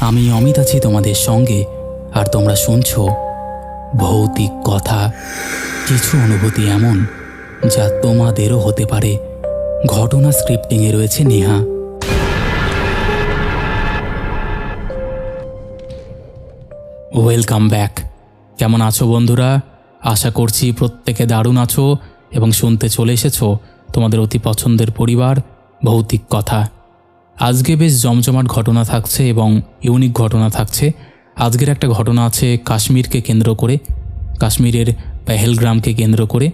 আমি অমিত আছি তোমাদের সঙ্গে, আর তোমরা শুনছো ভৌতিক কথা। কিছু অনুভূতি এমন যা তোমাদেরও হতে পারে। ঘটনা স্ক্রিপ্টিংয়ে রয়েছে নেহা। Welcome back. কেমন আছো বন্ধুরা? আশা করছি প্রত্যেকে দারুণ আছো এবং শুনতে চলে এসেছো তোমাদের অতি পছন্দের পরিবার ভৌতিক কথা। আজকে বেশ জমজমাট ঘটনা থাকছে এবং ইউনিক ঘটনা থাকছে। আজকের একটা ঘটনা আছে কাশ্মীরকে কেন্দ্র করে, কাশ্মীরের পেহেলগ্রামকে কেন্দ্র করে।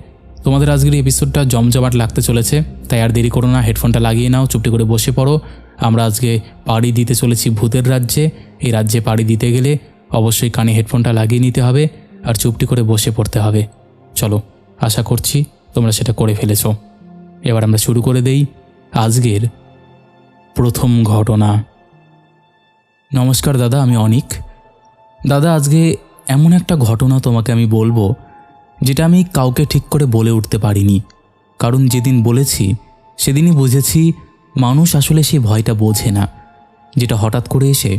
তোমাদের আজকের এপিসোডটা জমজমাট লাগতে চলেছে, তাই আর দেরি করো না, হেডফোনটা লাগিয়ে নাও, চুপটি করে বসে পড়ো। আমরা আজকে পাড়ি দিতে চলেছি ভূতের রাজ্যে। এই রাজ্যে পাড়ি দিতে গেলে অবশ্যই কানে হেডফোনটা লাগিয়ে নিতে হবে আর চুপটি করে বসে পড়তে হবে। চলো, আশা করছি তোমরা সেটা করে ফেলেছ। এবার আমরা শুরু করে দেই আজকের প্রথম ঘটনা। নমস্কার দাদা, আমি অনিক। দাদা, আজকে এমন একটা ঘটনা তোমাকে আমি বলবো যেটা আমি কাউকে ঠিক করে বলে উঠতে পারিনি, কারণ যেদিন বলেছি সেদিনই বুঝেছি মানুষ আসলে সেই ভয়টা বোঝে না, যেটা হঠাৎ করে এসে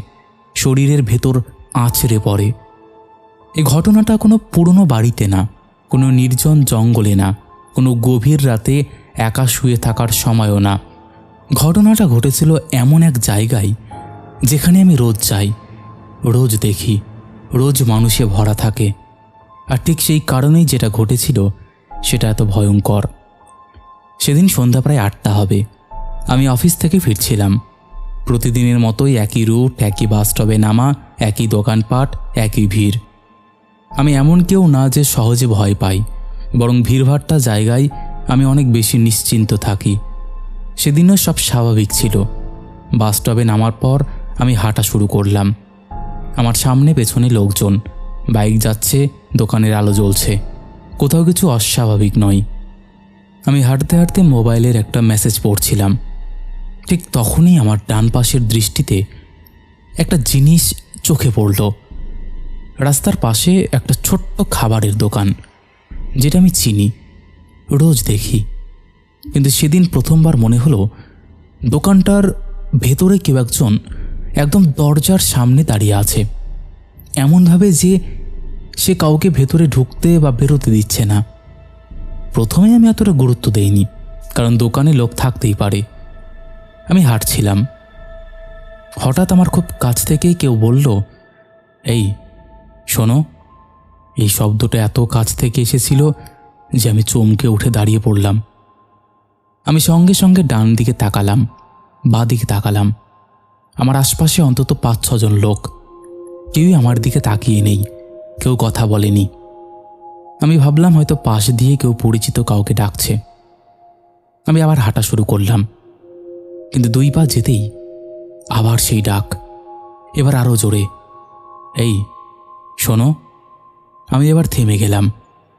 শরীরের ভেতর আঁচড়ে পড়ে। এই ঘটনাটা কোনো পুরনো বাড়িতে না, কোনো নির্জন জঙ্গলে না, কোনো গভীর রাতে একা শুয়ে থাকার সময়ও না। ঘটনাটা ঘটেছিল এমন এক জায়গায় যেখানে আমি রোজ যাই, রোজ দেখি, রোজ মানুষে ভরা থাকে। আর ঠিক সেই কারণেই যেটা ঘটেছিল সেটা এত ভয়ঙ্কর। সেদিন সন্ধ্যা প্রায় 8টা হবে। আমি অফিস থেকে ফিরছিলাম। প্রতিদিনের মতোই একই রুট, একই বাস স্টপে নামা, একই দোকানপাট, একই ভিড়। আমি এমন কেউ না যে সহজে ভয় পাই, বরং ভিড়ভাট্টা জায়গায় আমি অনেক বেশি নিশ্চিন্ত থাকি। সেদিনও সব স্বাভাবিক ছিল। বাস স্টপে নামার পর আমি হাঁটা শুরু করলাম। আমার সামনে পেছনে লোকজন, বাইক যাচ্ছে, দোকানের আলো জ্বলছে, কোথাও কিছু অস্বাভাবিক নয়। আমি হাঁটতে হাঁটতে মোবাইলের একটা মেসেজ পড়ছিলাম। ঠিক তখনই আমার ডান পাশের দৃষ্টিতে একটা জিনিস চোখে পড়ল। রাস্তার পাশে একটা ছোট্ট খাবারের দোকান, যেটা আমি চিনি, রোজ দেখি। কিন্তু সেদিন প্রথমবার মনে হলো দোকানটার ভেতরে কেউ একজন একদম দরজার সামনে দাঁড়িয়ে আছে, এমনভাবে যে সে কাউকে ভেতরে ঢুকতে বা বেরোতে দিচ্ছে না। প্রথমে আমি এতটা গুরুত্ব দেইনি, কারণ দোকানে লোক থাকতেই পারে। আমি হাঁটছিলাম, হঠাৎ আমার খুব কাছ থেকেই কেউ বলল, এই শোনো। এই শব্দটা এত কাছ থেকে এসেছিল যে আমি চমকে উঠে দাঁড়িয়ে পড়লাম। আমি সঙ্গে সঙ্গে ডান দিকে তাকালাম, বাঁ দিকে তাকালাম। আমার আশপাশে অন্তত 5-6 জন লোক। কেউই আমার দিকে তাকিয়ে নেই, কেউ কথা বলেনি। আমি ভাবলাম হয়তো পাশ দিয়ে কেউ পরিচিত কাউকে ডাকছে। আমি আবার হাঁটা শুরু করলাম, কিন্তু 2 পা যেতেই আবার সেই ডাক, এবার আরও জোরে, এই শোনো। আমি এবার থেমে গেলাম,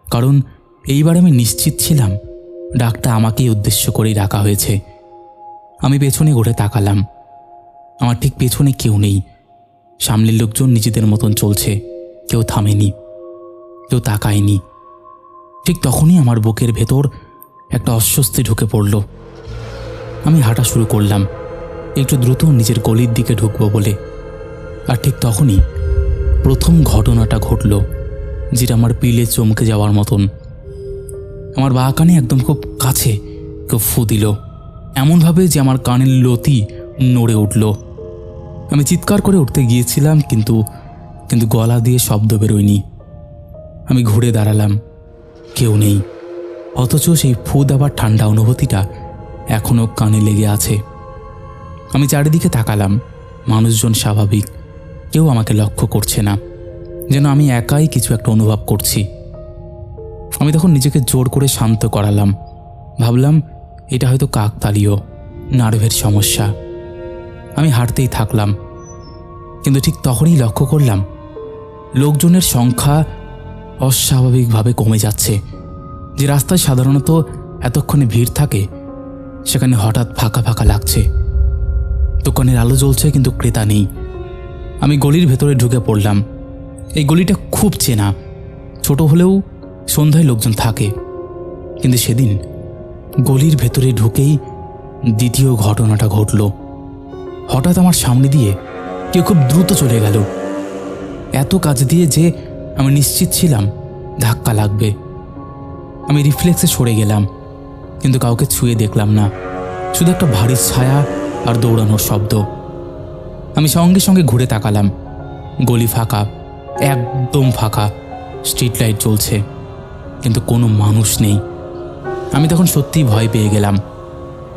কারণ এইবার আমি নিশ্চিত ছিলাম ডাকটা আমাকেই উদ্দেশ্য করেই ডাকা হয়েছে। আমি পেছনে ঘুরে তাকালাম। আমার ঠিক পেছনে কেউ নেই। সামনের লোকজন নিজেদের মতন চলছে, কেউ থামেনি, কেউ তাকায়নি। ঠিক তখনই আমার বুকের ভেতর একটা অস্বস্তি ঢুকে পড়ল। আমি হাঁটা শুরু করলাম, একটু দ্রুত নিজের গলির দিকে ঢুকবো বলে। আর ঠিক তখনই প্রথম ঘটনাটা ঘটল, যেটা আমার পিলে চমকে যাওয়ার মতন। আমার বাঁ কানে একদম খুব কাছে কেউ ফু দিল, এমনভাবে যে আমার কানের লতি নড়ে উঠল। আমি চিৎকার করে উঠতে গিয়েছিলাম, কিন্তু গলা দিয়ে শব্দ বেরোয়নি। আমি ঘুরে দাঁড়ালাম, কেউ নেই, অথচ সেই ফু দেওয়ার ঠান্ডা অনুভূতিটা এখনও কানে লেগে আছে। আমি চারিদিকে তাকালাম, মানুষজন স্বাভাবিক, কেউ আমাকে লক্ষ্য করছে না, যেন আমি একাই কিছু একটা অনুভব করছি। আমি তখন নিজেকে জোর করে শান্ত করালাম। ভাবলাম এটা হয়তো কাকতালীয়, নার্ভের সমস্যা। আমি হাঁটতেই থাকলাম, কিন্তু ঠিক তখনই লক্ষ্য করলাম লোকজনের সংখ্যা অস্বাভাবিকভাবে কমে যাচ্ছে। যে রাস্তায় সাধারণত এতক্ষণে ভিড় থাকে, সেখানে হঠাৎ ফাঁকা ফাঁকা লাগছে। দোকানের আলো জ্বলছে, কিন্তু ক্রেতা নেই। আমি গলির ভেতরে ঢুকে পড়লাম। এই গলিটা খুব চেনা, ছোট হলেও সন্ধ্যায় লোকজন থাকে। কিন্তু সেদিন গলির ভেতরে ঢুকেই দ্বিতীয় ঘটনাটা ঘটল। হঠাৎ আমার সামনে দিয়ে কেউ খুব দ্রুত চলে গেল, এত কাছ দিয়ে যে আমি নিশ্চিত ছিলাম ধাক্কা লাগবে। আমি রিফ্লেক্সে সরে গেলাম, কিন্তু কাউকে ছুঁয়ে দেখলাম না, শুধু একটা ভারী ছায়া আর দৌড়ানোর শব্দ। আমি সঙ্গে সঙ্গে ঘুরে তাকালাম, গলি ফাঁকা, একদম ফাঁকা, স্ট্রিট লাইট জ্বলছে, কিন্তু কোনো মানুষ নেই। আমি তখন সত্যিই ভয় পেয়ে গেলাম,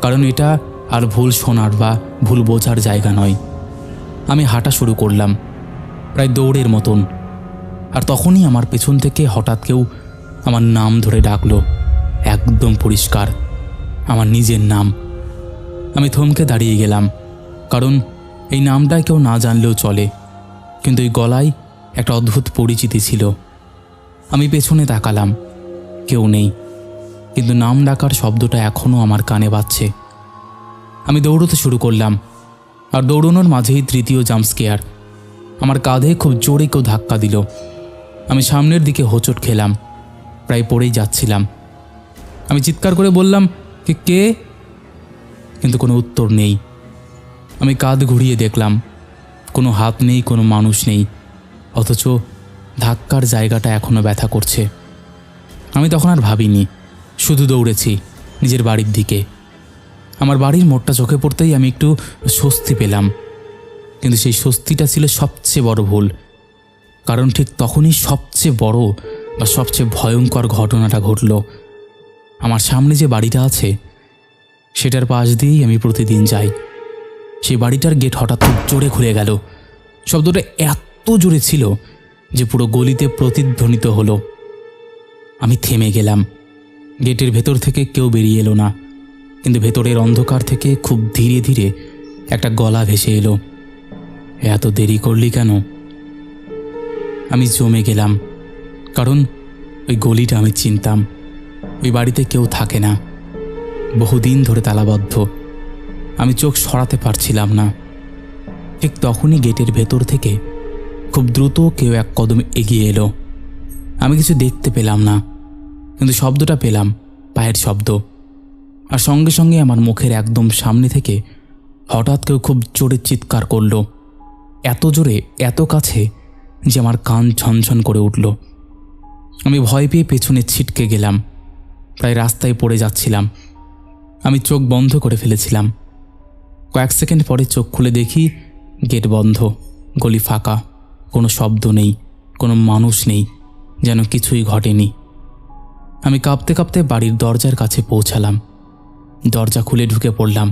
কারণ এটা আর ভুল শোনার বা ভুল বোঝার জায়গা নয়। আমি হাঁটা শুরু করলাম, প্রায় দৌড়ের মতন। আর তখনই আমার পেছন থেকে হঠাৎ কেউ আমার নাম ধরে ডাকলো, একদম পরিষ্কার, আমার নিজের নাম। আমি থমকে দাঁড়িয়ে গেলাম, কারণ এই নামটা কেউ না জানলেও চলে, কিন্তু এই গলায় একটা অদ্ভুত পরিচিতি ছিল। আমি পেছনে তাকালাম, কেউ নেই, কিন্তু নাম ডাকার শব্দটা এখনও আমার কানে বাজছে। আমি দৌড়তে শুরু করলাম, আর দৌড়ানোর মাঝেই তৃতীয় জাম্পস্কেয়ার। আমার কাঁধে খুব জোরে কেউ ধাক্কা দিল। আমি সামনের দিকে হোঁচট খেলাম, প্রায় পড়েই যাচ্ছিলাম। আমি চিৎকার করে বললাম, কে? কিন্তু কোনো উত্তর নেই। আমি কাঁধ ঘুরিয়ে দেখলাম, কোনো হাত নেই, কোনো মানুষ নেই, অথচ ধাক্কার জায়গাটা এখনও ব্যথা করছে। আমি তখন আর ভাবিনি, শুধু দৌড়েছি নিজের বাড়ির দিকে। আমার বাড়ির মোড়টা চোখে পড়তেই আমি একটু স্বস্তি পেলাম, কিন্তু সেই স্বস্তিটা ছিল সবচেয়ে বড় ভুল, কারণ ঠিক তখনই সবচেয়ে বড় বা সবচেয়ে ভয়ঙ্কর ঘটনাটা ঘটল। আমার সামনে যে বাড়িটা আছে সেটার পাশ দিয়েই আমি প্রতিদিন যাই। সেই বাড়িটার গেট হঠাৎ খুব জোরে খুলে গেল। শব্দটা এত জোরে ছিল যে পুরো গলিতে প্রতিধ্বনিত হলো। আমি থেমে গেলাম। গেটের ভেতর থেকে কেউ বেরিয়ে এলো না, কিন্তু ভেতরের অন্ধকার থেকে খুব ধীরে ধীরে একটা গলা ভেসে এলো, এত দেরি করলি কেন? আমি জমে গেলাম, কারণ ওই গলিটা আমি চিনতাম। ওই বাড়িতে কেউ থাকে না, বহুদিন ধরে তালাবদ্ধ। আমি চোখ সরাতে পারছিলাম না। ঠিক তখনই গেটের ভেতর থেকে খুব দ্রুত কেউ এক কদম এগিয়ে এলো। আমি কিছু দেখতে পেলাম না, কিন্তু শব্দটা পেলাম, পায়ের শব্দ। আর সঙ্গে সঙ্গে আমার মুখের একদম সামনে থেকে হঠাৎ কেউ খুব জোরে চিৎকার করলো, এত জোরে, এত কাছে যে আমার কান ঝনঝন করে উঠল। আমি ভয় পেয়ে পেছনে ছিটকে গেলাম, প্রায় রাস্তায় পড়ে যাচ্ছিলাম। আমি চোখ বন্ধ করে ফেলেছিলাম। কয়েক সেকেন্ড পরে চোখ খুলে দেখি গেট বন্ধ, গলি ফাঁকা, কোনো শব্দ নেই, কোনো মানুষ নেই, যেন কিছুই ঘটেনি। আমি কাঁপতে কাঁপতে বাড়ির দরজার কাছে পৌঁছালাম। দরজা খুলে ঢুকে পড়লাম,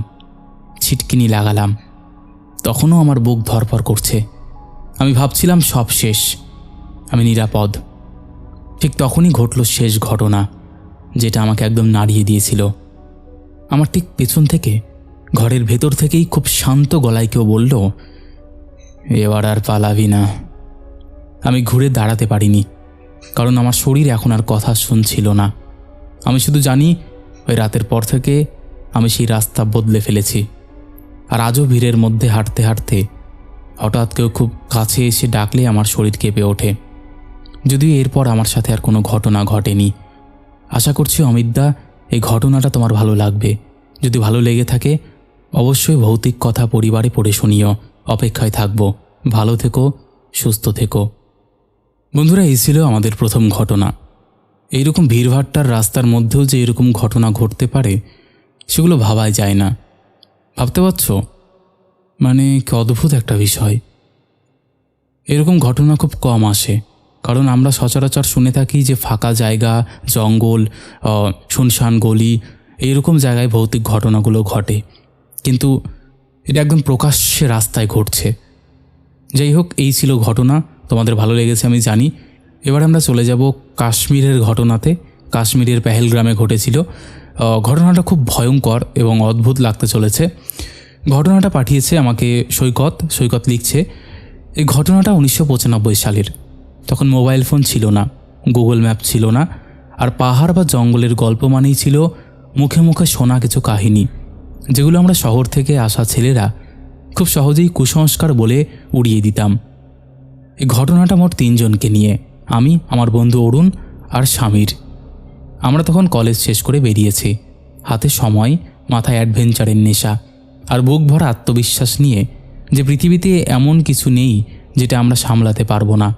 ছিটকিনি লাগালাম। তখনও আমার বুক ধরফর করছে। আমি ভাবছিলাম সব শেষ, আমি নিরাপদ। ঠিক তখনই ঘটল শেষ ঘটনা, যেটা আমাকে একদম নাড়িয়ে দিয়েছিল। আমার ঠিক পেছন থেকে, ঘরের ভেতর থেকেই খুব শান্ত গলায় কেউ বলল, এবার আর পালাবি না। আমি ঘুরে দাঁড়াতে পারিনি, কারণ আমার শরীর এখন আর কথা শুনছিল না। আমি শুধু জানি ওই রাতের পর থেকে আমি সেই রাস্তা বদলে ফেলেছি। আর আজও ভিড়ের মধ্যে হাঁটতে হাঁটতে হঠাৎ কেউ খুব কাছে এসে ডাকলে আমার শরীর কেঁপে ওঠে। যদিও এরপর আমার সাথে আর কোনো ঘটনা ঘটেনি। আশা করছি অমিতদা, এই ঘটনাটা তোমার ভালো লাগবে। যদি ভালো লেগে থাকে অবশ্যই ভৌতিক কথা পরিবারে পড়ে শুনিও। অপেক্ষায় থাকবো। ভালো থেকো, সুস্থ থেকো। বন্ধুরা, এই ছিল আমাদের প্রথম ঘটনা। এইরকম ভিড়ভাট্টার রাস্তার মধ্যেও যে এরকম ঘটনা ঘটতে পারে সেগুলো ভাবাই যায় না। ভাবতে পারছো? মানে কি অদ্ভুত একটা বিষয়। এরকম ঘটনা খুব কম আসে, কারণ আমরা সচরাচর শুনে থাকি যে ফাঁকা জায়গা, জঙ্গল, শুনশান গলি, এইরকম জায়গায় ভৌতিক ঘটনাগুলো ঘটে, কিন্তু এটা একদম প্রকাশ্যে রাস্তায় ঘটছে। যাই হোক, এই ছিল ঘটনা। তোমাদের ভালো লেগেছে আমি জানি। এবার আমরা চলে যাব কাশ্মীরের ঘটনাতে। কাশ্মীরের পেহেলগ্রামে ঘটেছিল। ঘটনাটা খুব ভয়ঙ্কর এবং অদ্ভুত লাগতে চলেছে। ঘটনাটা পাঠিয়েছে আমাকে সৈকত লিখছে, এই ঘটনাটা 1995 সালের। তখন মোবাইল ফোন ছিল না, গুগল ম্যাপ ছিল না, আর পাহাড় বা জঙ্গলের গল্প মানেই ছিল মুখে মুখে শোনা কিছু কাহিনী, যেগুলো আমরা শহর থেকে আসা ছেলেরা খুব সহজেই কুসংস্কার বলে উড়িয়ে দিতাম। এই ঘটনাটা মোট 3 জনকে নিয়ে, আমি, আমার বন্ধু অরুণ আর স্বামীর। আমরা তখন কলেজ শেষ করে বেরিয়েছি। হাতে সময়, মাথায় অ্যাডভেঞ্চারের নেশা আর বুক ভরা আত্মবিশ্বাস নিয়ে যে পৃথিবীতে এমন কিছু নেই যেটা আমরা সামলাতে পারবো না।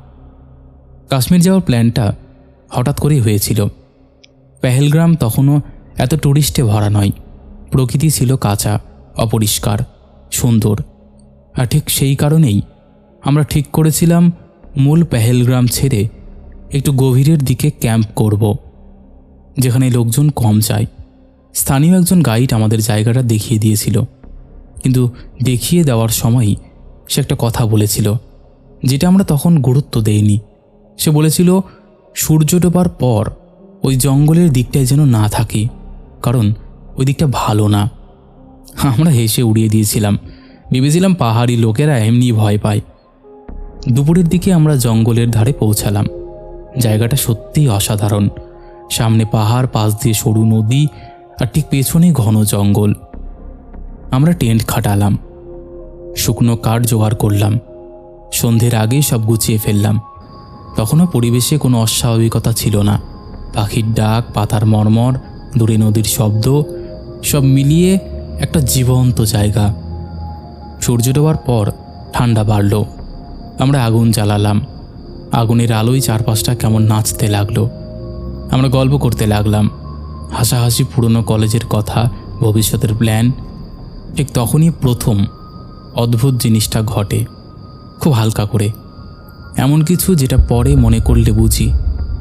কাশ্মীর যাওয়ার প্ল্যানটা হঠাৎ করেই হয়েছিল। পেহেলগ্রাম তখনও এত টুরিস্টে ভরা নয়, প্রকৃতি ছিল কাঁচা, অপরিষ্কার, সুন্দর। আর ঠিক সেই কারণেই আমরা ঠিক করেছিলাম মূল পেহেলগ্রাম ছেড়ে একটু গভীরের দিকে ক্যাম্প করব, যেখানে লোকজন কম যায়। স্থানীয় একজন গাইড আমাদের জায়গাটা দেখিয়ে দিয়েছিল, কিন্তু দেখিয়ে দেওয়ার সময়ই সে একটা কথা বলেছিল যেটা আমরা তখন গুরুত্ব দেইনি। সে বলেছিল সূর্য ডোবার পর ওই জঙ্গলের দিকটায় যেন না থাকি, কারণ ওই দিকটা ভালো না। আমরা হেসে উড়িয়ে দিয়েছিলাম, ভেবেছিলাম পাহাড়ি লোকেরা এমনি ভয় পায়। দুপুরের দিকে আমরা জঙ্গলের ধারে পৌঁছালাম। জায়গাটা সত্যিই অসাধারণ। সামনে পাহাড়, পাশ দিয়ে সরু নদী, আর ঠিক পেছনে ঘন জঙ্গল। আমরা টেন্ট খাটালাম, শুকনো কাঠ জোগাড় করলাম, সন্ধ্যের আগেই সব গুছিয়ে ফেললাম। তখনও পরিবেশে কোনো অস্বাভাবিকতা ছিল না। পাখির ডাক, পাতার মর্মর, দূরে নদীর শব্দ, সব মিলিয়ে একটা জীবন্ত জায়গা। সূর্য ডোবার পর ঠান্ডা বাড়ল। আমরা আগুন জ্বালালাম। আগুনের আলোয় চারপাশটা কেমন নাচতে লাগলো। আমরা গল্প করতে লাগলাম, হাসাহাসি, পুরনো কলেজের কথা, ভবিষ্যতের প্ল্যান। ঠিক তখনই প্রথম অদ্ভুত জিনিসটা ঘটে, খুব হালকা করে। এমন কিছু যেটা পরে মনে করলে বুঝি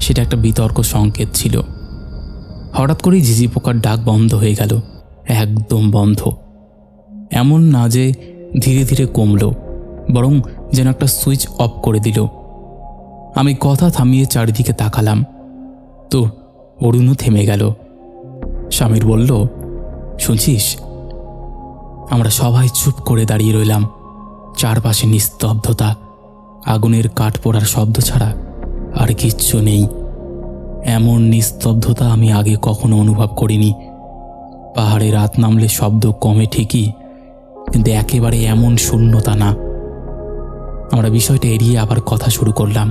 সেটা একটা বিতর্ক সংকেত ছিল। হঠাৎ করেই ঝিঝি পোকার ডাক বন্ধ হয়ে গেল, একদম বন্ধ। এমন না যে ধীরে ধীরে কমল, বরং যেন একটা সুইচ অফ করে দিল। আমি কথা থামিয়ে চারিদিকে তাকালাম, তো অরুণও থেমে গেল। স্বামীর বলল, শুনছিস? আমরা সবাই চুপ করে দাঁড়িয়ে রইলাম। চারপাশে নিস্তব্ধতা, আগুনের কাঠ পোড়ার শব্দ ছাড়া আর কিচ্ছু নেই। এমন নিস্তব্ধতা আমি আগে কখনো অনুভব করিনি। পাহাড়ে রাত নামলে শব্দ কমে ঠিকই, কিন্তু একেবারে এমন শূন্যতা না। আমরা বিষয়টা এড়িয়ে আবার কথা শুরু করলাম,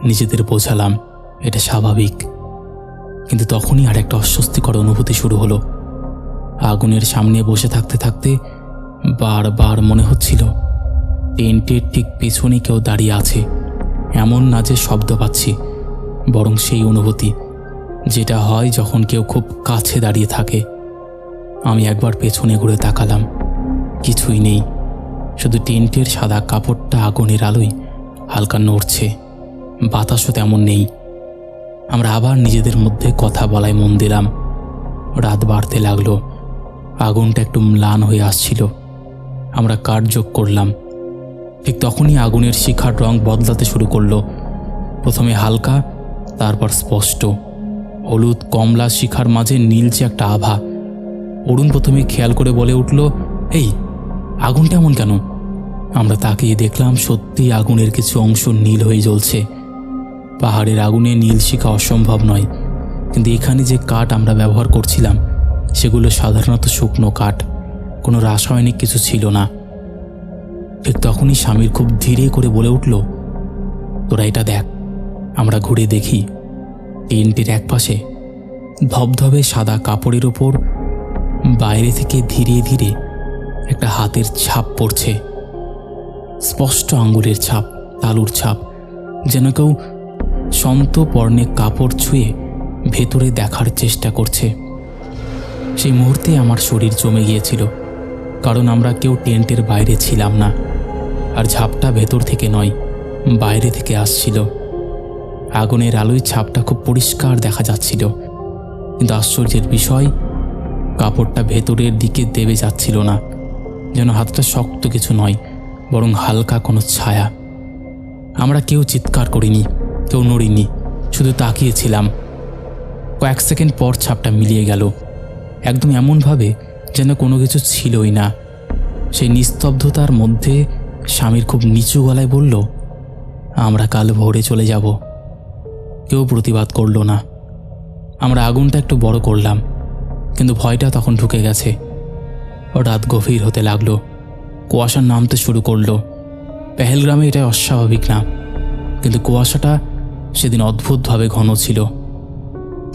নিজেদের বোঝালাম এটা স্বাভাবিক। কিন্তু তখনই আর একটা অস্বস্তিকর অনুভূতি শুরু হলো। আগুনের সামনে বসে থাকতে থাকতে বারবার মনে হচ্ছিল টেন্টের ঠিক পেছনে কেউ দাঁড়িয়ে আছে। এমন না যে শব্দ পাচ্ছি, বরং সেই অনুভূতি যেটা হয় যখন কেউ খুব কাছে দাঁড়িয়ে থাকে। আমি একবার পেছনে ঘুরে তাকালাম, কিছুই নেই, শুধু টেন্টের সাদা কাপড়টা আগুনের আলোয় হালকা নড়ছে। বাতাসও তেমন নেই। আমরা আবার নিজেদের মধ্যে কথা বলায় মন দিলাম। রাত বাড়তে লাগলো, আগুনটা একটু ম্লান হয়ে আসছিল। আমরা কাঠ যোগ করলাম। ঠিক তখনই আগুনের শিখার রং বদলাতে শুরু করলো। প্রথমে হালকা, তারপর স্পষ্ট। হলুদ কমলা শিখার মাঝে নীলচে একটা আভা। অরুণ প্রথমে খেয়াল করে বলে উঠল, এই আগুনটা এমন কেন? আমরা তাকিয়ে দেখলাম সত্যি আগুনের কিছু অংশ নীল হয়ে জ্বলছে। পাহাড়ের আগুনে নীল শিখা অসম্ভব নয়, কিন্তু এখানে যে কাঠ আমরা ব্যবহার করছিলাম সেগুলো সাধারণত শুকনো কাঠ, কোনো রাসায়নিক কিছু ছিল না। ঠিক তখনই স্বামীর খুব ধীরে করে বলে উঠল, তোরা এটা দেখ। আমরা ঘুরে দেখি টেন্টের একপাশে ধবধবে সাদা কাপড়ের ওপর বাইরে থেকে ধীরে ধীরে একটা হাতের ছাপ পড়ছে। স্পষ্ট আঙ্গুলের ছাপ, তালুর ছাপ, যেন কেউ সন্তপর্ণে কাপড় ছুঁয়ে ভেতরে দেখার চেষ্টা করছে। সেই মুহূর্তে আমার শরীর জমে গিয়েছিল, কারণ আমরা কেউ টেন্টের বাইরে ছিলাম না, আর ছাপটা ভেতর থেকে নয়, বাইরে থেকে আসছিল। আগুনের আলোয় ছাপটা খুব পরিষ্কার দেখা যাচ্ছিল, কিন্তু আশ্চর্যের বিষয়, কাপড়টা ভেতরের দিকে দেবে যাচ্ছিল না। যেন হাতটা শক্ত কিছু নয়, বরং হালকা কোনো ছায়া। আমরা কেউ চিৎকার করিনি, কেউ নড়িনি, শুধু তাকিয়েছিলাম। কয়েক সেকেন্ড পর ছাপটা মিলিয়ে গেল, একদম এমনভাবে যেন কোনো কিছু ছিলই না। সেই নিস্তব্ধতার মধ্যে স্বামীর খুব নিচু গলায় বলল, আমরা কাল ভোরে চলে যাব। কেউ প্রতিবাদ করল না। আমরা আগুনটা একটু বড় করলাম, কিন্তু ভয়টা তখন ঢুকে গেছে। রাত গভীর হতে লাগলো, কুয়াশা নামতে শুরু করলো। পেহেলগ্রামে এটা অস্বাভাবিক না, কিন্তু কুয়াশাটা সেদিন অদ্ভুতভাবে ঘন ছিল,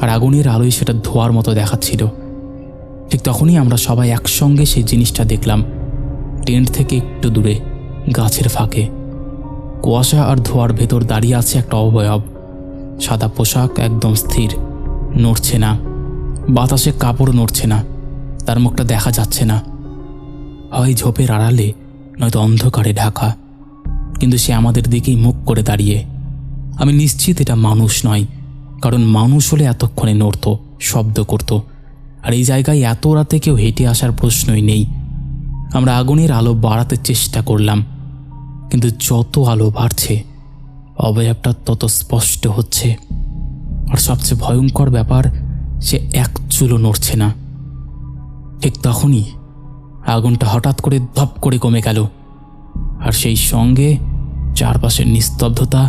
আর আগুনের আলোয় সেটা ধোঁয়ার মতো দেখাচ্ছিল। ঠিক তখনই আমরা সবাই একসঙ্গে সেই জিনিসটা দেখলাম। টেন্ট থেকে একটু দূরে গাছের ফাঁকে কুয়াশা আর ধোঁয়ার ভেতর দাঁড়িয়ে আছে একটা অবয়ব। সাদা পোশাক, একদম স্থির, নড়ছে না, বাতাসে কাপড় নড়ছে না, তার মুখটা দেখা যাচ্ছে না, হয় ঝোপের আড়ালে নয়তো অন্ধকারে ঢাকা, কিন্তু সে আমাদের দিকেই মুখ করে দাঁড়িয়ে। আমি নিশ্চিত এটা মানুষ নয়, কারণ মানুষ হলে এতক্ষণে নড়ত, শব্দ করত, আর এই জায়গায় এত রাতে কেউ হেঁটে আসার প্রশ্নই নেই। আমরা আগুনের আলো বাড়াতে চেষ্টা করলাম, কিন্তু যত আলো বাড়ছে অবয়বটা তত স্পষ্ট হচ্ছে। আর সবচেয়ে ভয়ঙ্কর ব্যাপার, সে এক চুলও নড়ছে না। ঠিক তখনই আগুনটা হঠাৎ করে ধপ করে কমে গেল, আর সেই সঙ্গে চারপাশের নিস্তব্ধতা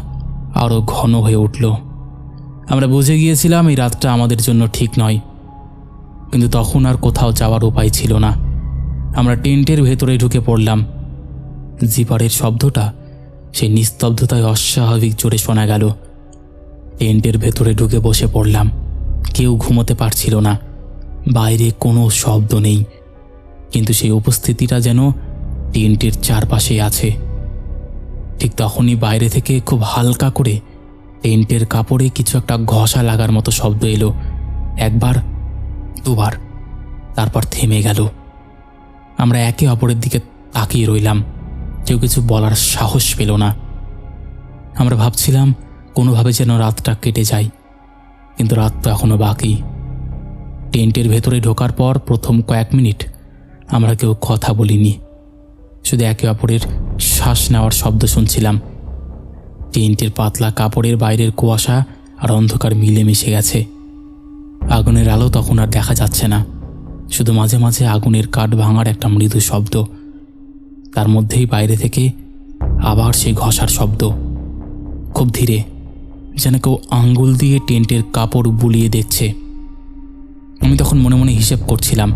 আরও ঘন হয়ে উঠল। আমরা বুঝে গিয়েছিলাম এই রাতটা আমাদের জন্য ঠিক নয়, কিন্তু তখন আর কোথাও যাওয়ার উপায় ছিল না। আমরা টেন্টের ভেতরে ঢুকে পড়লাম। জিপারের শব্দটা সেই নিস্তব্ধতায় অস্বাভাবিক জোরে শোনা গেল। টেন্টের ভেতরে ঢুকে বসে পড়লাম। কেউ ঘুমোতে পারছিল না, বাইরে কোনো শব্দ নেই, কিন্তু সেই উপস্থিতিটা যেন টেন্টের চারপাশে আছে। ঠিক তখনই বাইরে থেকে খুব হালকা করে টেন্টের কাপড়ে কিছু একটা ঘষা লাগার মতো শব্দ এলো। একবার, দুবার, তারপর থেমে গেল। আমরা একে অপরের দিকে তাকিয়ে রইলাম। কেউ কিছু বলার সাহস পেল না। আমরা ভাবছিলাম কোনোভাবে যেন রাতটা কেটে যায়, কিন্তু রাত তো এখনো বাকি। টেন্টের ভেতরে ঢোকার পর প্রথম কয়েক মিনিট আমরা কেউ কথা বলিনি, শুধু একে অপরের শ্বাস নেওয়ার শব্দ শুনছিলাম। টেন্টের পাতলা কাপড়ের বাইরের কুয়াশা আর অন্ধকার মিলেমিশে গেছে। আগুনের আলো তখন আর দেখা যাচ্ছে না, শুধু মাঝে মাঝে আগুনের কাঠ ভাঙার একটা মৃদু শব্দ। তার মধ্যেই বাইরে থেকে আবার সেই ঘষার শব্দ, খুব ধীরে, যেন কেউ আঙ্গুল দিয়ে টেন্টের কাপড় বুলিয়ে দেখছে। আমি তখন মনে মনে হিসেব করছিলাম,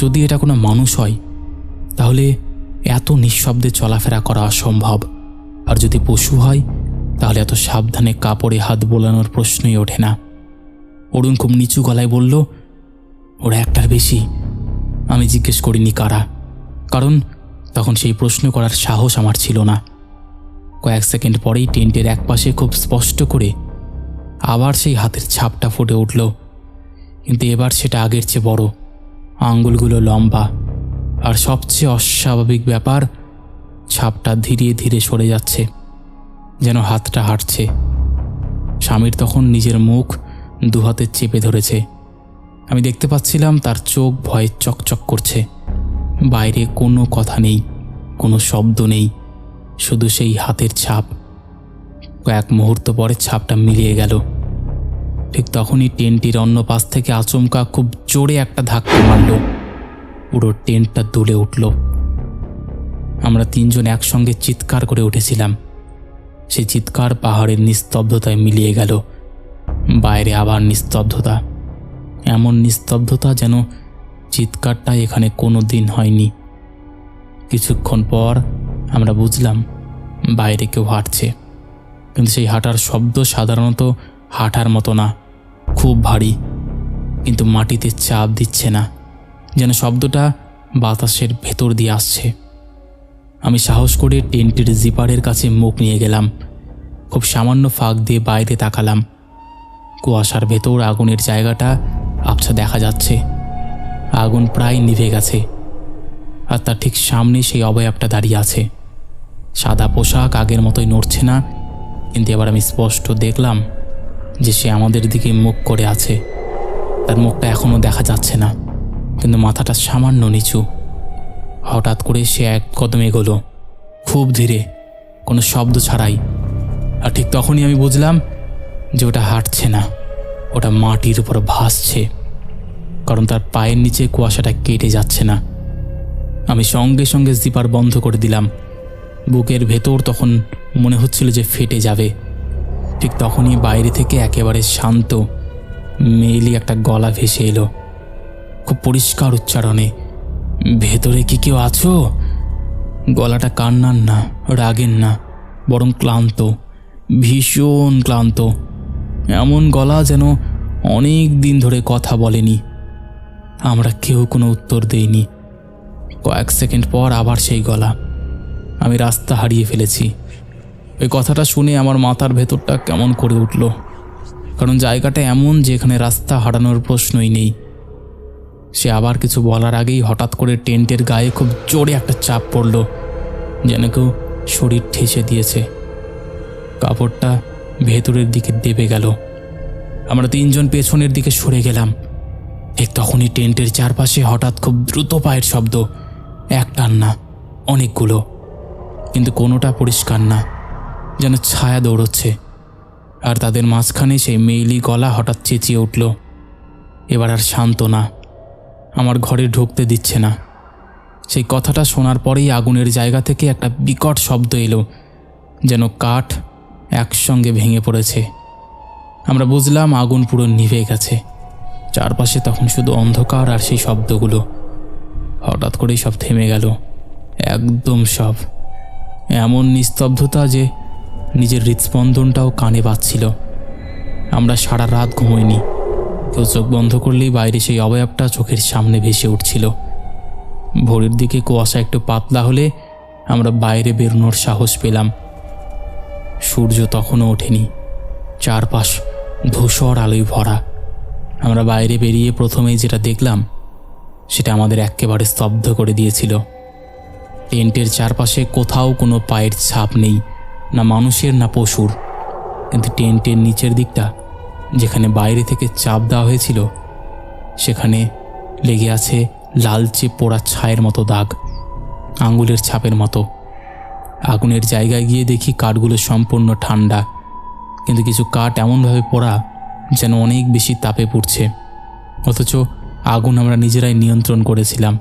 যদি এটা কোনো মানুষ হয় তাহলে এত নিঃশব্দে চলাফেরা করা অসম্ভব, আর যদি পশু হয় তাহলে এত সাবধানে কাপড়ে হাত বোলানোর প্রশ্নই ওঠে না। অরুণ খুব নিচু গলায় বলল, ওরা একটার বেশি। আমি জিজ্ঞেস করিনি কারা, কারণ তখন সেই প্রশ্ন করার সাহস আমার ছিল না। কয়েক সেকেন্ড পরেই টেন্টের একপাশে খুব স্পষ্ট করে আবার সেই হাতের ছাপটা ফুটে উঠল, কিন্তু এবার সেটা আগের চেয়ে বড়, আঙ্গুলগুলো লম্বা, আর সবচেয়ে অস্বাভাবিক ব্যাপার, ছাপটা ধীরে ধীরে সরে যাচ্ছে, যেন হাতটা হাঁটছে। স্বামীর তখন নিজের মুখ দুহাতে চেপে ধরেছে। আমি দেখতে পাচ্ছিলাম তার চোখ ভয়ে চকচক করছে। বাইরে কোনো কথা নেই, কোনো শব্দ নেই, শুধু সেই হাতের ছাপ। কয়েক মুহূর্ত পরে ছাপটা মিলিয়ে গেল। ঠিক তখনই টেন্টটির অন্য পাশ থেকে আচমকা খুব জোরে একটা ধাক্কা মারল। পুরো টেন্টটা দুলে উঠল। আমরা তিনজন একসঙ্গে চিৎকার করে উঠেছিলাম। সেই চিৎকার পাহাড়ের নিস্তব্ধতায় মিলিয়ে গেল। বাইরে আবার নিস্তব্ধতা, এমন নিস্তব্ধতা যেন চিৎকারটা এখানে কোনো দিন হয়নি। কিছুক্ষণ পর আমরা বুঝলাম বাইরে কেউ হাঁটছে, কিন্তু সেই হাঁটার শব্দ সাধারণত হাঁটার মতো না, খুব ভারী, কিন্তু মাটিতে চাপ দিচ্ছে না, যেন শব্দটা বাতাসের ভেতর দিয়ে আসছে। আমি সাহস করে টেন্টের জিপারের কাছে মুখ নিয়ে গেলাম। খুব সামান্য ফাঁক দিয়ে বাইরে তাকালাম। কুয়াশার ভেতর আগুনের জায়গাটা আবছা দেখা যাচ্ছে। আগুন প্রায় নিভে গেছে, আর তার ঠিক সামনে সেই অবয়বটা দাঁড়িয়ে আছে। সাদা পোশাক আগের মতোই নড়ছে না, কিন্তু এবার আমি স্পষ্ট দেখলাম যে সে আমাদের দিকে মুখ করে আছে। তার মুখটা এখনও দেখা যাচ্ছে না, কিন্তু মাথাটা সামান্য নিচু। হঠাৎ করে সে এক কদম এগোলো, খুব ধীরে, কোনো শব্দ ছাড়াই। আর ঠিক তখনই আমি বুঝলাম যে ওটা হাঁটছে না, ওটা মাটির উপর ভাসছে, কারণ তার পায়ের নিচে কুয়াশাটা কেটে যাচ্ছে না। আমি সঙ্গে সঙ্গে জিপার বন্ধ করে দিলাম। বুকের ভেতর তখন মনে হচ্ছিল যে ফেটে যাবে। ঠিক তখনই বাইরে থেকে একেবারে শান্ত মেয়েলি একটা গলা ভেসে এলো, খুব পরিষ্কার উচ্চারণে, ভেতরে কি কেউ আছো? গলাটা কান্নার না, রাগের না, বরং ক্লান্ত, ভীষণ ক্লান্ত। এমন গলা যেন অনেক দিন ধরে কথা বলেনি। আমরা কেউ কোনো উত্তর দেইনি, কয়েক সেকেন্ড পর আবার সেই গলা। আমি রাস্তা হারিয়ে ফেলেছি। ওই কথাটা শুনে আমার মাথার ভেতরটা কেমন করে উঠল, কারণ জায়গাটা এমন যে এখানে রাস্তা হারানোর প্রশ্নই নেই। সে আবার কিছু বলার আগেই হঠাৎ করে টেন্টের গায়ে খুব জোরে একটা চাপ পড়ল, যেন কেউ শরীর ঠেসে দিয়েছে। কাপড়টা ভেতরের দিকে দেবে গেল। আমরা তিনজন পেছনের দিকে সরে গেলাম। ঠিক তখনই টেন্টের চারপাশে হঠাৎ খুব দ্রুত পায়ের শব্দ। একটার না, অনেকগুলো, কিন্তু কোনোটা পরিষ্কার না, যেন ছায়া দৌড়চ্ছে। আর তাদের মাঝখানে সেই মেইলি গলা হঠাৎ চেঁচিয়ে উঠল। এবার আর শান্ত না, আমার ঘরে ঢুকতে দিচ্ছে না। সেই কথাটা শোনার পরেই আগুনের জায়গা থেকে একটা বিকট শব্দ এলো, যেন কাঠ একসঙ্গে ভেঙে পড়েছে। আমরা বুঝলাম আগুন পুরো নিভে গেছে। চারপাশে তখন শুধু অন্ধকার আর সেই শব্দগুলো। হঠাৎ করেই সব থেমে গেল, একদম সব। এমন নিস্তব্ধতা যে নিজের হৃদস্পন্দনটাও কানে বাজছিল। আমরা সারা রাত ঘুমোইনি। কেউ চোখ বন্ধ করলেই বাইরে সেই অবয়বটা চোখের সামনে ভেসে উঠছিল। ভোরের দিকে কুয়াশা একটু পাতলা হলে আমরা বাইরে বেরোনোর সাহস পেলাম। সূর্য তখনও ওঠেনি, চারপাশ ধূসর আলোয় ভরা। আমরা বাইরে বেরিয়ে প্রথমেই যেটা দেখলাম সেটা আমাদের একেবারে স্তব্ধ করে দিয়েছিল। টেন্টের চারপাশে কোথাও কোনো পায়ের ছাপ নেই, না মানুষের না পশুর। কিন্তু টেন্টের নিচের দিকটা, যেখানে বাইরে থেকে চাপ দেওয়া হয়েছিল, সেখানে লেগে আছে লালচে পোড়া ছায়ের মতো দাগ, আঙ্গুলের ছাপের মতো। আগুনের জায়গায় গিয়ে দেখি কাঠগুলো সম্পূর্ণ ঠান্ডা, কিন্তু কিছু কাঠ এমনভাবে পোড়া যেন অনেক বেশি তাপে পুড়ছে। অথচ আগুন আমরা নিজেরাই নিয়ন্ত্রণ করেছিলাম।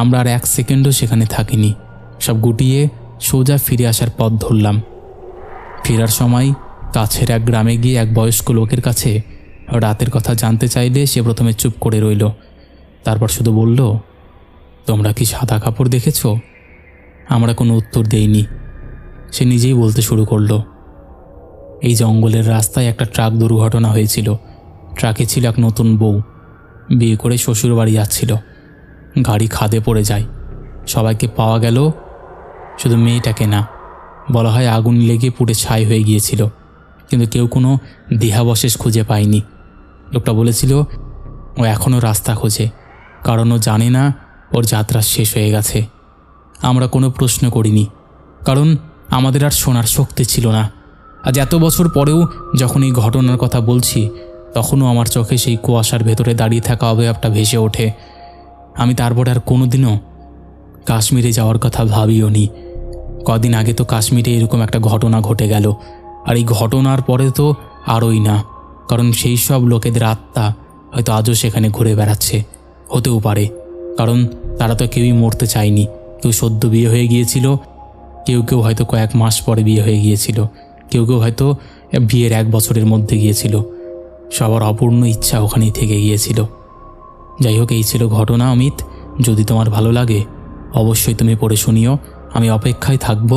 আমরা আর এক সেকেন্ডও সেখানে থাকিনি। সব গুটিয়ে সোজা ফিরে আসার পথ ধরলাম। ফেরার সময় কাছের এক গ্রামে গিয়ে এক বয়স্ক লোকের কাছে রাতের কথা জানতে চাইলে সে প্রথমে চুপ করে রইল। তারপর শুধু বলল, তোমরা কি সাদা কাপড় দেখেছ? আমরা কোনো উত্তর দেইনি। সে নিজেই বলতে শুরু করলো, এই জঙ্গলের রাস্তায় একটা ট্রাক দুর্ঘটনা হয়েছিল। ট্রাকে ছিল এক নতুন বউ, বিয়ে করে শ্বশুর বাড়ি যাচ্ছিল। গাড়ি খাদে পড়ে যায়। সবাইকে পাওয়া গেল, শুধু মেয়েটাকে না। বলা হয় আগুন লেগে পুড়ে ছাই হয়ে গিয়েছিল, কিন্তু কেউ কোনো দেহাবশেষ খুঁজে পায়নি। লোকটা বলেছিল ও এখনও রাস্তা খোঁজে, কারণ ও জানে না ওর যাত্রা শেষ হয়ে গেছে। আমরা কোনো প্রশ্ন করিনি, কারণ আমাদের আর শোনার শক্তি ছিল না। আজ এত বছর পরেও যখন এই ঘটনার কথা বলছি, তখনও আমার চোখে সেই কুয়াশার ভেতরে দাঁড়িয়ে থাকা অবয়বটা ভেসে ওঠে। আমি তারপর আর কোনোদিনও কাশ্মীরে যাওয়ার কথা ভাবিও নি। কদিন আগে তো কাশ্মীরে এরকম একটা ঘটনা ঘটে গেল, আর এই ঘটনার পরে তো আরোই না, কারণ সেই সব লোকেদের আত্মা হয়তো আজও সেখানে ঘুরে বেড়াচ্ছে। হতেও পারে, কারণ তারা তো কেউই মরতে চায়নি। কেউ সদ্য বিয়ে হয়ে গিয়েছিল, কেউ কেউ হয়তো কয়েক মাস পরে বিয়ে হয়ে গিয়েছিল, কেউ কেউ হয়তো বিয়ের 1 বছরের মধ্যে গিয়েছিল। সবার অপূর্ণ ইচ্ছা ওখানেই থেকে গিয়েছিল। যাই হোক, এই ছিল ঘটনা। অমিত, যদি তোমার ভালো লাগে অবশ্যই তুমি পড়ে শুনিও। আমি অপেক্ষায় থাকব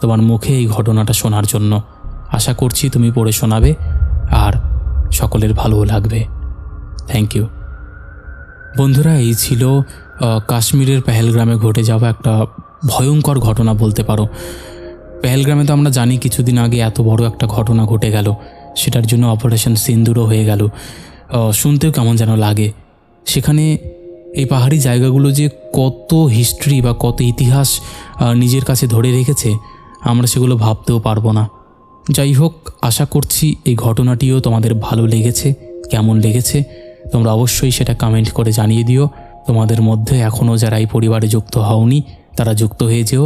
তোমার মুখে এই ঘটনাটা শোনার জন্য। আশা করছি তুমি পড়ে শোনাবে আর সকলের ভালোও লাগবে। Thank you. বন্ধুরা, এই ছিল কাশ্মীরের পেহেলগ্রামে ঘটে যাওয়া একটা ভয়ঙ্কর ঘটনা বলতে পারো। পেহেলগ্রামে তো আমরা জানি কিছুদিন আগে এত বড় একটা ঘটনা ঘটে গেল, সেটার জন্য অপারেশন সিন্দুরও হয়ে গেল। শুনতেও কেমন যেন লাগে। সেখানে এই পাহাড়ি জায়গাগুলো যে কত হিস্ট্রি বা কত ইতিহাস নিজের কাছে ধরে রেখেছে, আমরা সেগুলো ভাবতেও পারবো না। যাই হোক, আশা করছি এই ঘটনাটিও তোমাদের ভালো লেগেছে। কেমন লেগেছে তোমরা অবশ্যই সেটা কমেন্ট করে জানিয়ে দিও। তোমাদের মধ্যে এখনও যারা এই পরিবারে যুক্ত হওনি তারা যুক্ত হয়ে যেও।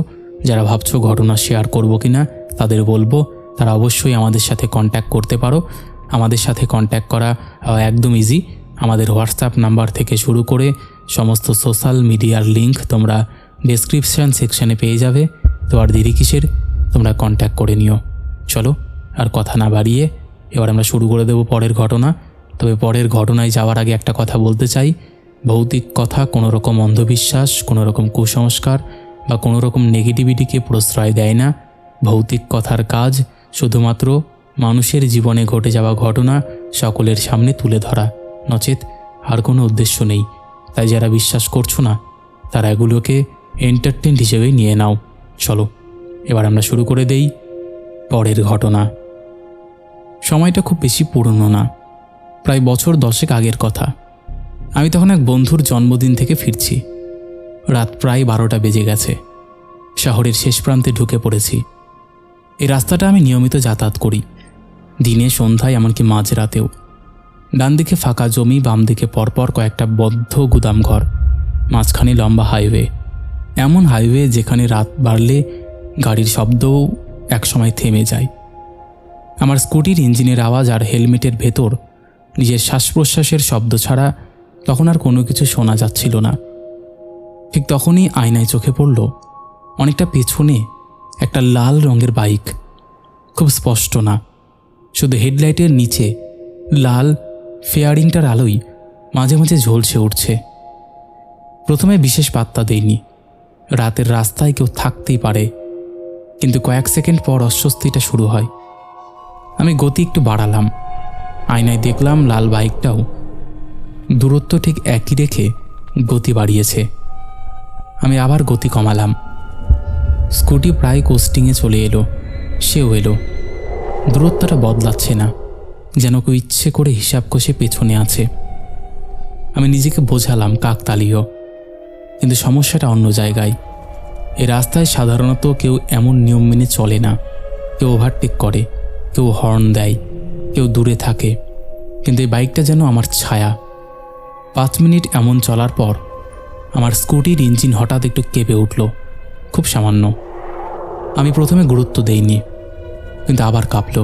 যারা ভাবছো ঘটনা শেয়ার করবো কি না, তাদের বলবো তারা অবশ্যই আমাদের সাথে কন্ট্যাক্ট করতে পারো। আমাদের সাথে কন্ট্যাক্ট করা একদম ইজি। আমাদের হোয়াটসঅ্যাপ নাম্বার থেকে শুরু করে সমস্ত সোশ্যাল মিডিয়ার লিঙ্ক তোমরা ডেসক্রিপশান সেকশানে পেয়ে যাবে। তো আর দেরি কিসের, তোমরা কন্ট্যাক্ট করে নিও। চলো আর কথা না বাড়িয়ে এবার আমরা শুরু করে দেব পরের ঘটনা। তবে পরের ঘটনায় যাওয়ার আগে একটা কথা বলতে চাই। ভৌতিক কথা কোনো রকম অন্ধবিশ্বাস, কোনো রকম কুসংস্কার বা কোনো রকম নেগেটিভিটিকে প্রশ্রয় দেয় না। ভৌতিক কথার কাজ শুধুমাত্র মানুষের জীবনে ঘটে যাওয়া ঘটনা সকলের সামনে তুলে ধরা, নচেত আর কোনো উদ্দেশ্য নেই। তাই যারা বিশ্বাস করছো না তারা এগুলোকে এন্টারটেইন হিসেবেই নিয়ে নাও। চলো এবার আমরা শুরু করে দেই পরের ঘটনা। সময়টা খুব বেশি পুরনো না, প্রায় বছর 10 আগের কথা। আমি তখন এক বন্ধুর জন্মদিন থেকে ফিরছি। রাত প্রায় 12টা বেজে গেছে। শহরের শেষ প্রান্তে ঢুকে পড়েছি। এই রাস্তাটা আমি নিয়মিত যাতায়াত করি, দিনে, সন্ধ্যায়, এমনকি মাঝরাতেও। ডান দিকে ফাঁকা জমি, বাম দিকে পরপর কয়েকটা বদ্ধ গুদামঘর, মাঝখানে লম্বা হাইওয়ে। এমন হাইওয়ে যেখানে রাত বাড়লে গাড়ির শব্দও একসময় থেমে যায়। আমার স্কুটির ইঞ্জিনের আওয়াজ আর হেলমেটের ভেতর নিজের শ্বাস প্রশ্বাসের শব্দ ছাড়া তখন আর কোনো কিছু শোনা যাচ্ছিল না। ঠিক তখনই আয়নায় চোখে পড়ল অনেকটা পেছনে একটা লাল রঙের বাইক। খুব স্পষ্ট না, শুধু হেডলাইটের নিচে লাল ফেয়ারিংটার আলোয় মাঝে মাঝে ঝলসে উঠছে। প্রথমে বিশেষ পাত্তা দেইনি, রাতের রাস্তায় কেউ থাকতেই পারে। কিন্তু কয়েক সেকেন্ড পর অস্বস্তিটা শুরু হয়। আমি গতি একটু বাড়ালাম। আয়নায় দেখলাম লাল বাইকটাও দূরত্ব ঠিক একই রেখে গতি বাড়িয়েছে। আমি আবার গতি কমালাম। স্কুটি প্রায় কোস্টিংয়ে চলে এলো, সেও এলো। দূরত্বটা বদলাচ্ছে না, যেন কেউ ইচ্ছে করে হিসাব কষে পেছনে আছে। আমি নিজেকে বোঝালাম কাকতালীয়, কিন্তু সমস্যাটা অন্য জায়গায়। এই রাস্তায় সাধারণত কেউ এমন নিয়ম মেনে চলে না। কেউ ওভারটেক করে, কেউ হর্ন দেয়, কেউ দূরে থাকে, কিন্তু এই বাইকটা যেন আমার ছায়া। 5 মিনিট এমন চলার পর আমার স্কুটির ইঞ্জিন হঠাৎ একটু কেঁপে উঠল, খুব সামান্য। আমি প্রথমে গুরুত্ব দেইনি, কিন্তু আবার কাঁপল।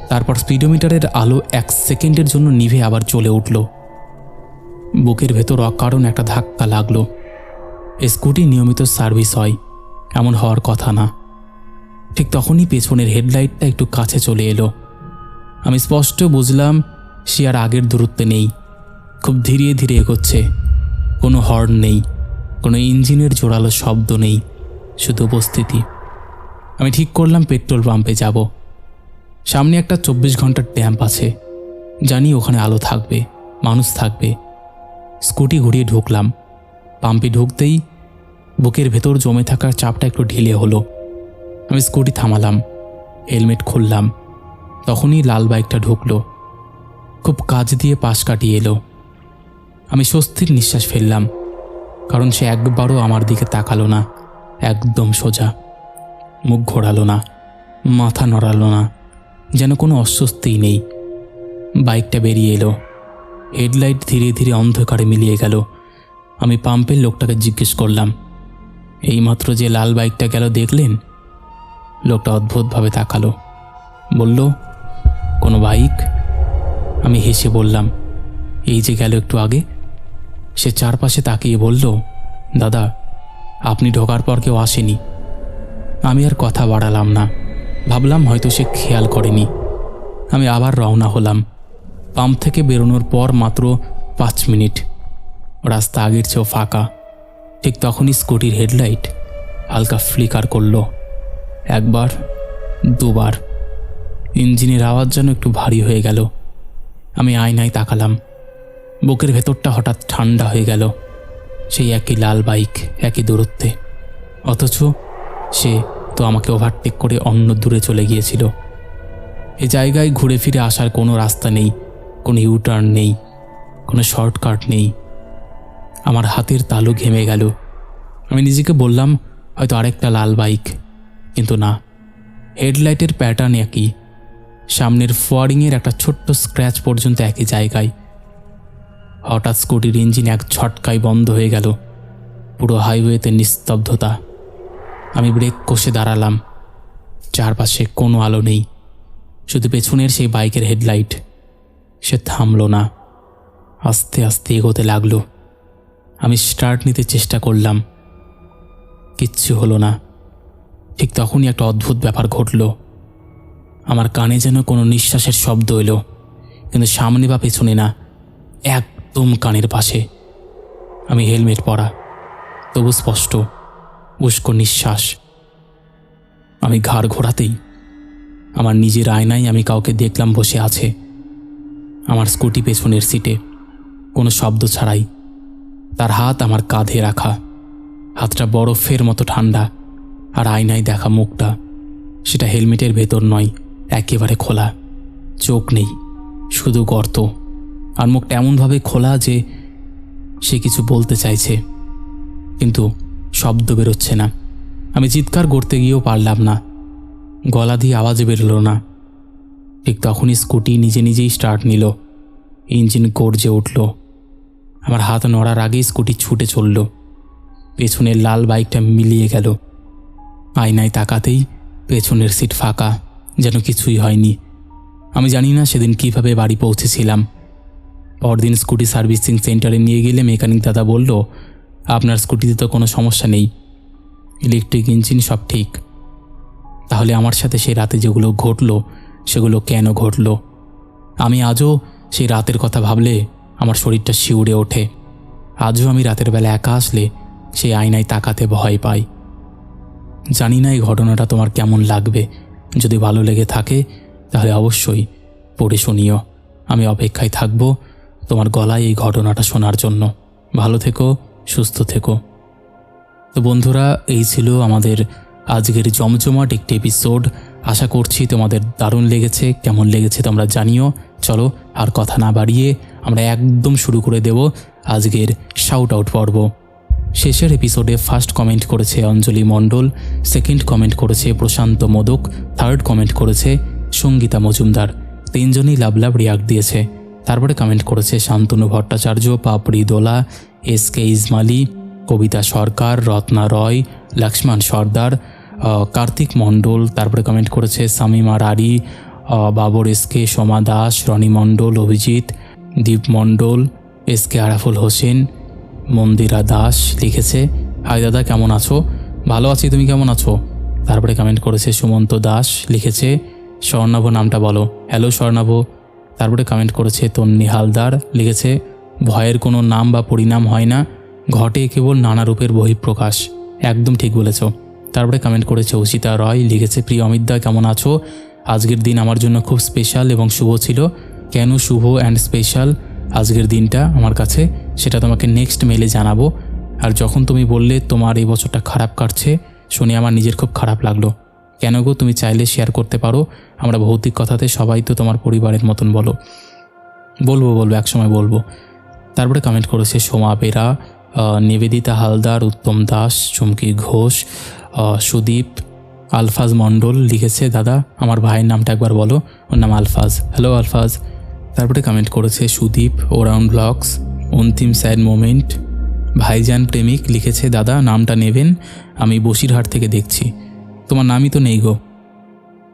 তারপর স্পিডোমিটারের আলো 1 সেকেন্ডের জন্য নিভে আবার জ্বলে উঠল। বুকের ভেতর অকারণ একটা ধাক্কা লাগলো। স্কুটি নিয়মিত সার্ভিস হয়, এমন হওয়ার কথা না। ঠিক তখনই পেছনের হেডলাইটটা একটু কাছে চলে এলো। আমি স্পষ্ট বুঝলাম সে আর আগের দূরত্বে নেই, খুব ধীরে ধীরে এগোচ্ছে। কোনো হর্ন নেই, কোনো ইঞ্জিনের জোরালো শব্দ নেই, শুধু উপস্থিতি। আমি ঠিক করলাম পেট্রোল পাম্পে যাব। সামনে একটা 24 ঘন্টার ট্যাম্প আছে, জানি ওখানে আলো থাকবে, মানুষ থাকবে। স্কুটি ঘুরিয়ে ঢুকলাম। পাম্পে ঢুকতেই বুকের ভেতর জমে থাকার চাপটা একটু ঢিলে হলো। আমি স্কুটি থামালাম, হেলমেট খুললাম। তখনই লাল বাইকটা ঢুকলো, খুব কাছ দিয়ে পাশ কাটিয়ে এলো। আমি স্বস্তির নিঃশ্বাস ফেললাম, কারণ সে একবারও আমার দিকে তাকালো না। একদম সোজা, মুখ ঘোরালো না, মাথা নড়ালো না, যেন কোনো অস্বস্তিই নেই। বাইকটা বেরিয়ে এলো। হেডলাইট ধীরে ধীরে অন্ধকারে মিলিয়ে গেল। আমি পাম্পের লোকটাকে জিজ্ঞেস করলাম, এইমাত্র যে লাল বাইকটা গেল দেখলেন? লোকটা অদ্ভুতভাবে তাকালো, বলল, কোনো বাইক? আমি হেসে বললাম, এই যে গেল একটু আগে। সে চারপাশে তাকিয়ে বলল, দাদা, আপনি ঢোকার পর কেউ আসেনি। আমি আর কথা বাড়ালাম না, ভাবলাম হয়তো সে খেয়াল করেনি। আমি আবার রওনা হলাম। পাম্প থেকে বেরোনোর পর মাত্র 5 মিনিট। রাস্তা আগের চেয়েও ফাঁকা। ঠিক তখনই স্কুটির হেডলাইট হালকা ফ্লিকার করল। একবার, দুবার। ইঞ্জিনের আওয়াজ যেন একটু ভারী হয়ে গেল। আমি আয়নায় তাকালাম। বুকের ভেতরটা হঠাৎ ঠান্ডা হয়ে গেল। সেই একই লাল বাইক, একই দূরত্বে, অথচ সে তো আমাকে ওভারটেক করে অন্য দূরে চলে গিয়েছিল। এ জায়গায় ঘুরে ফিরে আসার কোনো রাস্তা নেই, কোনো ইউটার্ন নেই, কোনো শর্টকাট নেই। আমার হাতের তালু ঘেমে গেল। আমি নিজেকে বললাম হয়তো আরেকটা লাল বাইক, কিন্তু না। হেডলাইটের প্যাটার্ন একই, সামনের ফোয়ারিংয়ের একটা ছোট্ট স্ক্র্যাচ পর্যন্ত একই জায়গায়। হঠাৎ স্কুটির ইঞ্জিন এক ঝটকায় বন্ধ হয়ে গেল। পুরো হাইওয়েতে নিস্তব্ধতা। আমি ব্রেক কষে দাঁড়ালাম। চারপাশে কোনো আলো নেই, শুধু পেছনের সেই বাইকের হেডলাইট। সে থামল না, আস্তে আস্তে এগোতে লাগলো। আমি স্টার্ট নিতে চেষ্টা করলাম, কিচ্ছু হলো না। ঠিক তখনই একটা অদ্ভুত ব্যাপার ঘটল। আমার কানে যেন কোনো নিঃশ্বাসের শব্দ এলো, কিন্তু সামনে বা পেছনে না, একদম কানের পাশে। আমি হেলমেট পরা, তবু স্পষ্ট উস্কো নিঃশ্বাস। আমি ঘাড় ঘোরাতেই আমার নিজের আয়নায় আমি কাউকে দেখলাম বসে আছে। আমার স্কুটি পেছনের সিটে, কোনো শব্দ ছাড়াই। তার হাত আমার কাঁধে রাখা, হাতটা বরফের মতো ঠান্ডা, আর আয়নায় দেখা মুখটা সেটা হেলমেটের ভেতর নয়, একেবারে খোলা। চোখ নেই, শুধু গর্ত, আর মুখটা এমনভাবে খোলা যে সে কিছু বলতে চাইছে, কিন্তু শব্দ বেরোচ্ছে না। আমি চিৎকার করতে গিয়েও পারলাম না, গলা দিয়ে আওয়াজ বেরোলো না। ঠিক তখনই স্কুটি নিজে নিজেই স্টার্ট নিল, ইঞ্জিন গর্জে উঠল। আমার হাত নড়ার আগেই স্কুটি ছুটে চলল। পেছনের লাল বাইকটা মিলিয়ে গেল। আয়নায় তাকাতেই পেছনের সিট ফাঁকা, যেন কিছুই হয়নি। আমি জানি না সেদিন কিভাবে বাড়ি পৌঁছেছিলাম। পরদিন স্কুটি সার্ভিসিং সেন্টারে নিয়ে গেলে মেকানিক দাদা বলল, আপনার স্কুটিতে তো কোনো সমস্যা নেই, ইলেকট্রিক ইঞ্জিন সব ঠিক। তাহলে আমার সাথে সেই রাতে যেগুলো ঘটলো সেগুলো কেন ঘটলো? আমি আজও সেই রাতের কথা ভাবলে আমার শরীরটা শিউরে ওঠে। আজও আমি রাতের বেলা একা আসলে সেই আয়নায় তাকাতে ভয় পাই। জানি না এই ঘটনাটা তোমার কেমন লাগবে। যদি ভালো লেগে থাকে তাহলে অবশ্যই পড়ে শুনিও। আমি অপেক্ষায় থাকবো তোমার গলায় এই ঘটনাটা শোনার জন্য। ভালো থেকো, সুস্থ থেকো। তো বন্ধুরা, এই ছিল আমাদের আজকের জমজমাট একটি এপিসোড। আশা করছি তোমাদের দারুণ লেগেছে। কেমন লেগেছে তোমরা জানিও। চলো আর কথা না বাড়িয়ে আমরা একদম শুরু করে দেব আজকের শাউট আউট পর্ব। শেষের এপিসোডে ফার্স্ট কমেন্ট করেছে অঞ্জলি মণ্ডল, সেকেন্ড কমেন্ট করেছে প্রশান্ত মোদক, থার্ড কমেন্ট করেছে সঙ্গীতা মজুমদার। তিনজনই লাভ লাভ রিয়াক্ট দিয়েছে। তারপরে কমেন্ট করেছে শান্তনু ভট্টাচার্য, পাপড়ি দোলা, SK ইসমালি, কবিতা সরকার, রত্না রয়, লক্ষ্মণ সর্দার, কার্তিক মণ্ডল। তারপরে কমেন্ট করেছে শামিমা রারি, বাবর SK, সোমা দাস, রনি মণ্ডল, অভিজিৎ, দীপ মণ্ডল, SK আরাফুল হোসেন, মন্দিরা দাস লিখেছে, হাই দাদা কেমন আছো? ভালো আছি, তুমি কেমন আছো? তারপরে কমেন্ট করেছে সুমন্ত দাস, লিখেছে স্বর্ণাভ নামটা বলো। হ্যালো স্বর্ণাভ। তারপরে কমেন্ট করেছে তন্নি হালদার, লিখেছে ভয়ের কোনো নাম বা পরিণাম হয় না, ঘটে কেবল নানা রূপের বহিঃপ্রকাশ। একদম ঠিক বলেছ। তারপরে কমেন্ট করেছে অসিতা রয়, লিখেছে প্রিয় অমিতদা কেমন আছো? আজকের দিন আমার জন্য খুব স্পেশাল এবং শুভ ছিল। কেন শুভ অ্যান্ড স্পেশাল আজকের দিনটা আমার কাছে, সেটা তোমাকে নেক্সট মেলে জানাবো। আর যখন তুমি বললে তোমার এই বছরটা খারাপ কাটছে, শুনে আমার নিজের খুব খারাপ লাগলো। কেন গো? তুমি চাইলে শেয়ার করতে পারো। আমরা ভৌতিক কথাতে সবাই তো তোমার পরিবারের মতন। বলবো একসময় বলবো। তারপরে কমেন্ট করেছে সোমা বেরা, নিবেদিতা হালদার, উত্তম দাস, চুমকি ঘোষ, সুদীপ, আলফাজ মণ্ডল। লিখেছে দাদা আমার ভাইয়ের নামটা একবার বলো। ওর নাম আলফাজ। হ্যালো আলফাজ। তারপরে কমেন্ট করেছে সুদীপ, ওরাউন্ড ব্লগস, অন্তিম স্যাড মোমেন্ট, ভাইজান প্রেমিক। লিখেছে দাদা নামটা নেবেন, আমি বসিরহাট থেকে দেখছি, তোমার নামই তো নেই গো।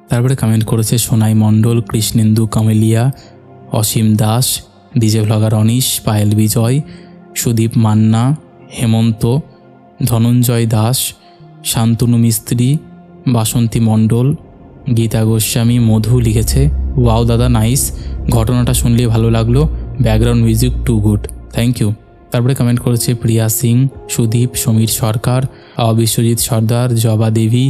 তারপরে কমেন্ট করেছে সোনাই মণ্ডল, কৃষ্ণেন্দু কামেলিয়া, অসীম দাস, ডিজে ভ্লগার অনিশ, পায়েল বিজয়, সুদীপ মান্না, হেমন্ত, ধনঞ্জয় দাস, শান্তনু মিস্ত্রি, বাসন্তী মণ্ডল, গীতা গোস্বামী, মধু। লিখেছে ওয়াও দাদা নাইস, ঘটনাটা শুনলে ভালো লাগলো, background music too good, thank you. তারপরে কমেন্ট করেছে প্রিয়া সিং, সুদীপ, সমীর সরকার, বিশ্বজিৎ সর্দার, জবা দেবী,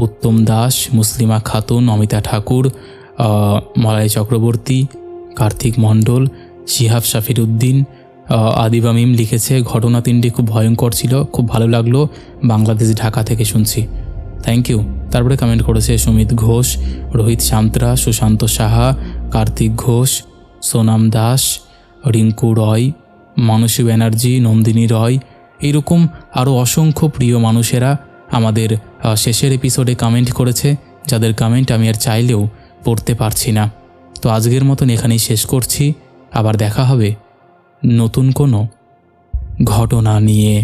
উত্তম দাস, মুসলিমা খাতুন, অমিতা ঠাকুর, মলয় চক্রবর্তী, কার্তিক মণ্ডল, শিহাব শাফিরউদ্দিন, আদিবা মিম। লিখেছে ঘটনা তিনটি খুব ভয়ঙ্কর ছিল, খুব ভালো লাগলো, বাংলাদেশ ঢাকা থেকে শুনছি, থ্যাংক ইউ। তারপরে কমেন্ট করেছে সুমিত ঘোষ, রোহিত সান্ত্রা, সুশান্ত সাহা, কার্তিক ঘোষ, সোনাম দাস, রিঙ্কু রয়, মানসী ব্যানার্জি, নন্দিনী রয়। এইরকম আরও অসংখ্য প্রিয় মানুষেরা আমাদের শেষের এপিসোডে কমেন্ট করেছে, যাদের কমেন্ট আমি আর চাইলেও পড়তে পারছি না। তো আজকের মতন এখানেই শেষ করছি। আবার দেখা হবে নতুন কোনো ঘটনা নিয়ে।